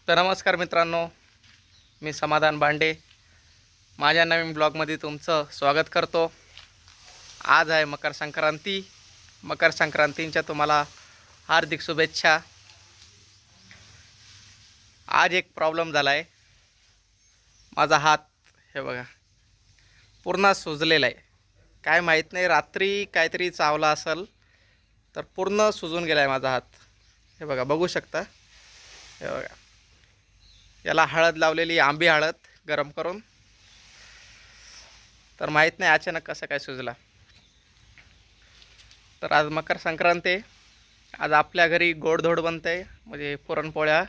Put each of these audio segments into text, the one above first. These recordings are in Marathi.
तर नमस्कार मित्रांनो, मी समाधान बांडे माझ्या नवीन ब्लॉगमध्ये तुमचं स्वागत करतो। आज आहे मकर संक्रांती। मकर संक्रांतीच्या तुम्हाला हार्दिक शुभेच्छा। आज एक प्रॉब्लेम झाला आहे, माझा हात हे बघा पूर्ण सुजलेला आहे। काय माहीत नाही, रात्री काहीतरी चावला असेल तर पूर्ण सुजून गेला आहे माझा हात। हे बघा, बघू शकता। हे बघा, याला हळद लावलेली, आंबी हळद गरम करून। तर माहीत नाही अचानक कसं काय सुजला। तर आज मकर संक्रांती आहे। आज आपल्या घरी गोडधोड बनते, म्हणजे पुरणपोळ्या,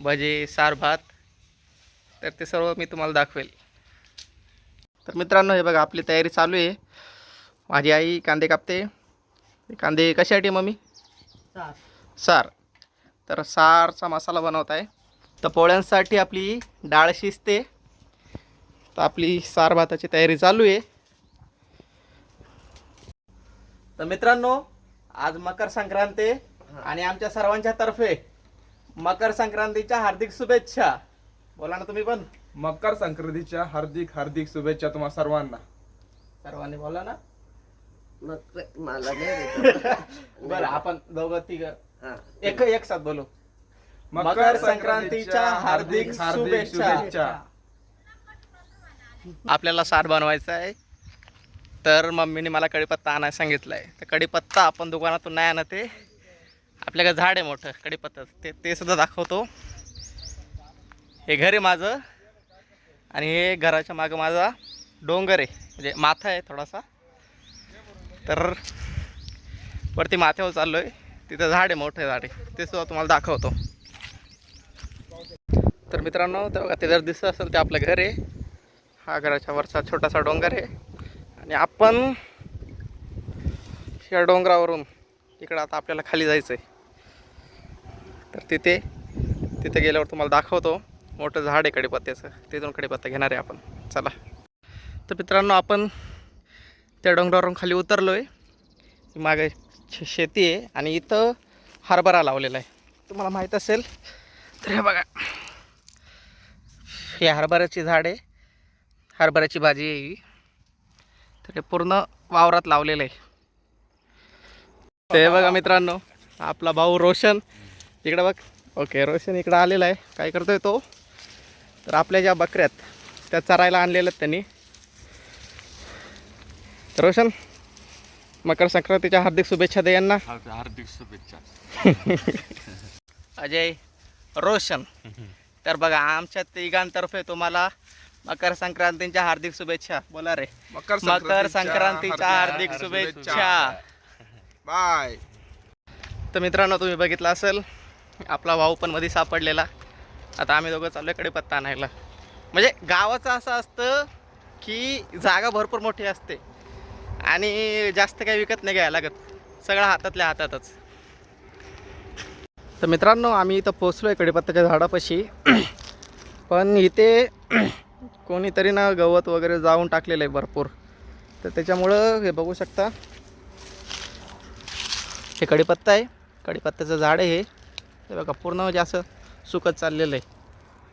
भजे, सार भात। तर ते सर्व मी तुम्हाला दाखवेल। तर मित्रांनो, हे बघा आपली तयारी चालू आहे। माझी आई कांदे कापते। कांदे कशासाठी मम्मी? सार। तर सारचा मसाला बनवत आहे। तर पोळ्यांसाठी आपली डाळ शिजते, तर आपली सार भाताची तयारी चालू आहे। तर मित्रांनो, आज मकर संक्रांती आणि आमच्या सर्वांच्या तर्फे मकर संक्रांतीच्या हार्दिक शुभेच्छा। बोला ना तुम्ही पण। मकर संक्रांतीच्या हार्दिक हार्दिक शुभेच्छा तुम्हा सर्वांना। सर्वांनी बोला ना। मग मला नाही बरं, आपण दोघं तिघ एक साथ बोलू। मकर संक्रांतीच्या हार्दिक हार्दिक शुभेच्छा। आपल्याला सार बनवायचं आहे, तर मम्मीने मला कढीपत्ता आणायला सांगितलं आहे। तर कढीपत्ता आपण दुकानातून नाही आणत आहे, आपल्याकडे झाड आहे मोठं कढीपत्ता, ते सुद्धा दाखवतो। हे घर आहे माझं, आणि हे घराच्या मागं माझा डोंगर आहे, म्हणजे माथा आहे थोडासा। तर वरती माथ्यावर चाललो आहे, तिथं झाड आहे, मोठं झाड आहे, ते सुद्धा तुम्हाला दाखवतो। तर मित्रांनो, ते बघा, ते जर दिसत असेल ते आपलं घर आहे। हा घराच्या वरचा छोटासा डोंगर आहे, आणि आपण या डोंगरावरून इकडं आता आपल्याला खाली जायचं आहे। तर तिथे गेल्यावर तुम्हाला दाखवतो। मोठं झाड आहे कढीपत्त्याचं, तिथून कढीपत्ता घेणार आहे आपण। चला। तर मित्रांनो, आपण त्या डोंगरावरून खाली उतरलो आहे। मागे शेती आहे, आणि इथं हरभरा लावलेला आहे, तुम्हाला माहीत असेल। तर हे बघा, हे हरभऱ्याची झाड आहे, हरभऱ्याची भाजी आहे ही। तर हे पूर्ण वावरात लावलेलं आहे। ते बघा मित्रांनो, आपला भाऊ रोशन इकडं बघ। ओके, रोशन इकडं आलेला आहे। काय करतोय तो? तर आपल्या ज्या बकऱ्यात त्या चरायला आणलेल्या आहेत त्यांनी। रोशन, मकर संक्रांतीच्या हार्दिक शुभेच्छा दे यांना। हार्दिक शुभेच्छा। अजय, रोशन। तर बघा, आमच्या तिघांतर्फे तुम्हाला मकर संक्रांतीच्या हार्दिक शुभेच्छा। बोला रे। मकर संक्रांतीच्या हार्दिक शुभेच्छा। बाय। तर मित्रांनो, तुम्ही बघितलं असेल आपला भाऊ पण मध्ये सापडलेला। आता आम्ही दोघं चाललोय कढीपत्ता आणायला। म्हणजे गावाचं असं असतं की जागा भरपूर मोठी असते, आणि जास्त काही विकत नाही घ्यायला लागत, सगळं हातातल्या हातातच। तर मित्रांनो, आम्ही इथं पोचलो आहे कढीपत्त्याच्या झाडापाशी, पण इथे कोणीतरी ना गवत वगैरे जाऊन टाकलेलं आहे भरपूर। तर त्याच्यामुळं हे बघू शकता, हे कढीपत्ता आहे, कढीपत्त्याचं झाड आहे हे बघा, पूर्ण म्हणजे असं सुकत चाललेलं आहे।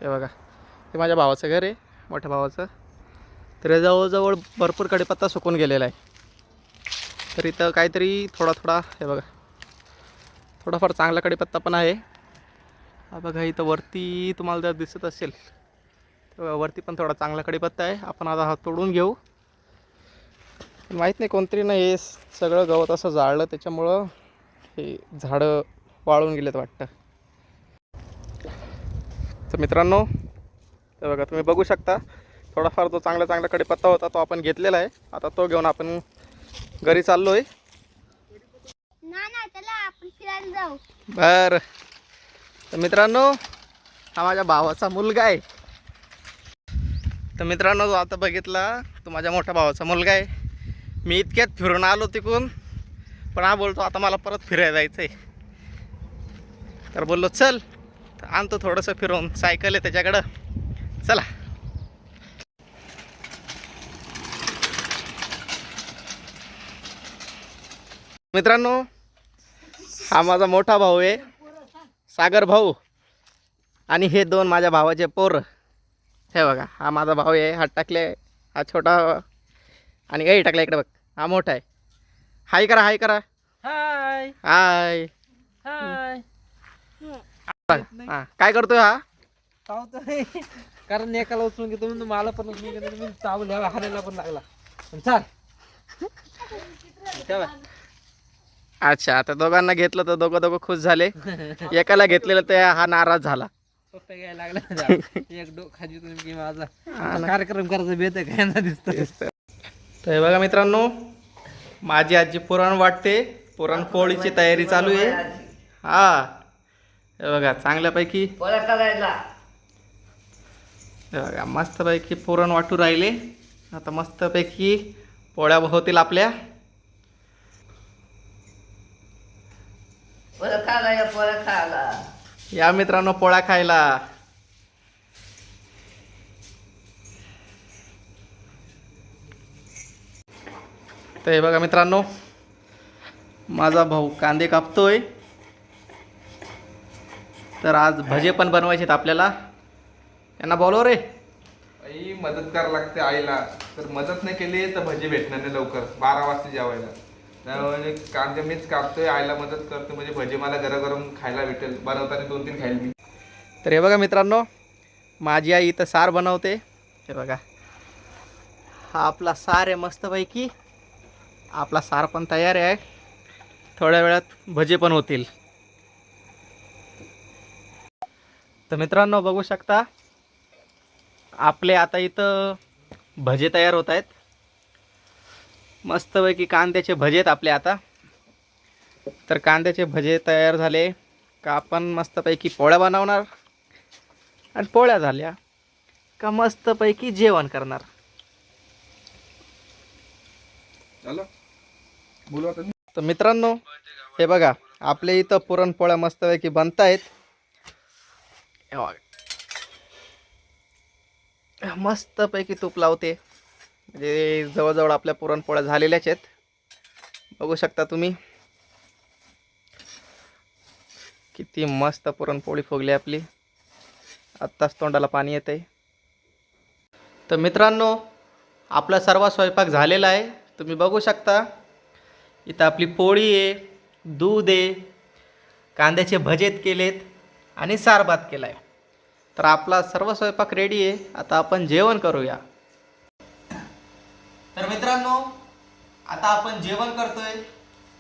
हे बघा, हे माझ्या भावाचं घर आहे, मोठ्या भावाचं। तर जवळजवळ भरपूर कढीपत्ता सुकून गेलेला आहे। तर इथं काहीतरी थोडा हे बघा, थोडाफार चांगला कढीपत्ता पण आहे। हा बघा, इथं वरती तुम्हाला जर दिसत असेल तर वरती पण थोडा चांगला कढीपत्ता आहे। आपण आता हा तोडून घेऊ। माहीत नाही, कोणतरी ना हे सगळं गवत असं जाळलं, त्याच्यामुळं हे झाडं वाळून गेलेत वाटतं। तर मित्रांनो, ते बघा, तुम्ही बघू शकता, थोडाफार जो चांगला कढीपत्ता होता तो आपण घेतलेला आहे। आता तो घेऊन आपण घरी चाललो आहे। बरं। तर मित्रांनो, हा माझ्या भावाचा मुलगा आहे। तर मित्रांनो, जो आता बघितला तो माझ्या मोठ्या भावाचा मुलगा आहे। मी इतक्यात फिरून आलो तिकडून, पण हा बोलतो आता मला परत फिरायला जायचं आहे। तर बोललो चल, तर आणतो थोडंसं फिरवून, सायकल आहे त्याच्याकडं, चला। मित्रांनो, हा माझा मोठा भाऊ आहे, सागर भाऊ। आणि हे दोन माझ्या भावाचे पोरं. हे बघा, हा माझा भाऊ आहे, हात टाकले, हा छोटा, आणि ए टाकला इकडे बघ, हा मोठा आहे. हाय करा, हाय करा, हाय हाय. हाय. हा, काय करतोय हा? चावतोय कारण एकाला उचलून घेतो म्हणून मला पण उचलून घेतो मी चावल्या हाणायला पण लागला. पण चाल ठेवा. अच्छा, आता दोघांना घेतलं तर दोघं खुश झाले. एकाला घेतलेलं तर हा नाराज झाला. सोप्या घ्यायला लागला. एक डोक खाजी तुम्ही की माझा कार्यक्रम करायचा बेत आहे काय दिसतं. तर हे बघा मित्रांनो, माझी आजी पुरण वाटते, पुरणपोळीची तयारी चालू आहे. हा, हे बघा चांगल्यापैकी, पोळ्या करायला हे बघा मस्तपैकी पुरण वाटू राहिले. आता मस्तपैकी पोळ्या होतील आपल्या. पोळ्या खायला या, पोळ्या खायला. या मित्रांनो पोळ्या खायला. तर हे बघा मित्रांनो, माझा भाऊ कांदे कापतोय. तर आज भजे पण बनवायचे आहेत आपल्याला. यांना बोलव रे. आई मदत करायला लागते आईला, तर मदत नाही केली तर भजी भेटणार नाही लवकर 12 वाजता जेवायला. त्यामुळे कांदे मीच कापतोय, आईला मदत करतो म्हणजे भजी मला गरम खायला भेटेल. बनवताना 2-3 खाईल मी. तर हे बघा मित्रांनो, माझी आई इथं सार बनवते. हे बघा, हा आपला सार आहे मस्तपैकी. आपला सार पण तयार आहे. थोड्या वेळात भजे पण होतील. तर मित्रांनो बघू शकता, आपले आता इथं भजे तयार होत आहेत. मस्तपैकी कांद्याचे भजे आहेत आपले आता. तर कांद्याचे भजे तयार झाले का आपण मस्तपैकी पोळ्या बनवणार, आणि पोळ्या झाल्या का मस्तपैकी जेवण करणार. चला बोलू आता. तर मित्रांनो हे बघा, आपले इथं पुरणपोळ्या मस्तपैकी बनत आहेत. मस्तपैकी तूप लावते, म्हणजे जवळजवळ आपल्या पुरणपोळ्या झालेल्याच आहेत. बघू शकता तुम्ही किती मस्त पुरणपोळी फुगली आपली. आत्ताच तोंडाला पाणी येतंय. तर मित्रांनो, आपला सर्व स्वयंपाक झालेला आहे. तुम्ही बघू शकता इथं आपली पोळी आहे, दूध आहे, कांद्याचे भजेत केलेत, आणि सार भात केला आहे. तर आपला सर्व स्वयंपाक रेडी आहे. आता आपण जेवण करूया. तर मित्रांनो, आता आपण जेवण करतोय.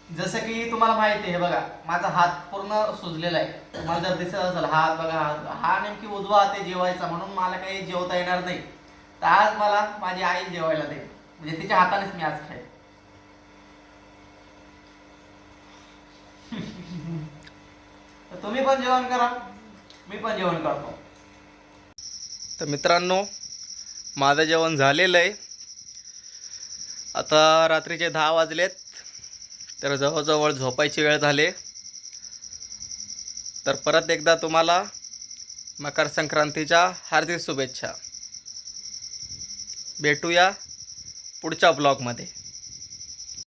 जसं की तुम्हाला माहिती आहे, बघा माझा हात पूर्ण सुजलेला आहे. तुम्हाला जर दिसत असेल हात बघा, हा नेमकी उजवा हात आहे जेवायचा, म्हणून मला काही जेवता येणार नाही. तर आज मला माझी आई जेवायला देईल, म्हणजे तिच्या हातानेच मी आज खाईन. तर तुम्ही पण जेवण करा, मी पण जेवण करतो. तर मित्रांनो, माझं जेवण झालेलं आहे. आता रात्रीचे 10 वाजलेत. तर जवळजवळ झोपायची वेळ झाली. तर परत एकदा तुम्हाला मकर संक्रांतीच्या हार्दिक शुभेच्छा. भेटूया पुढच्या ब्लॉगमध्ये.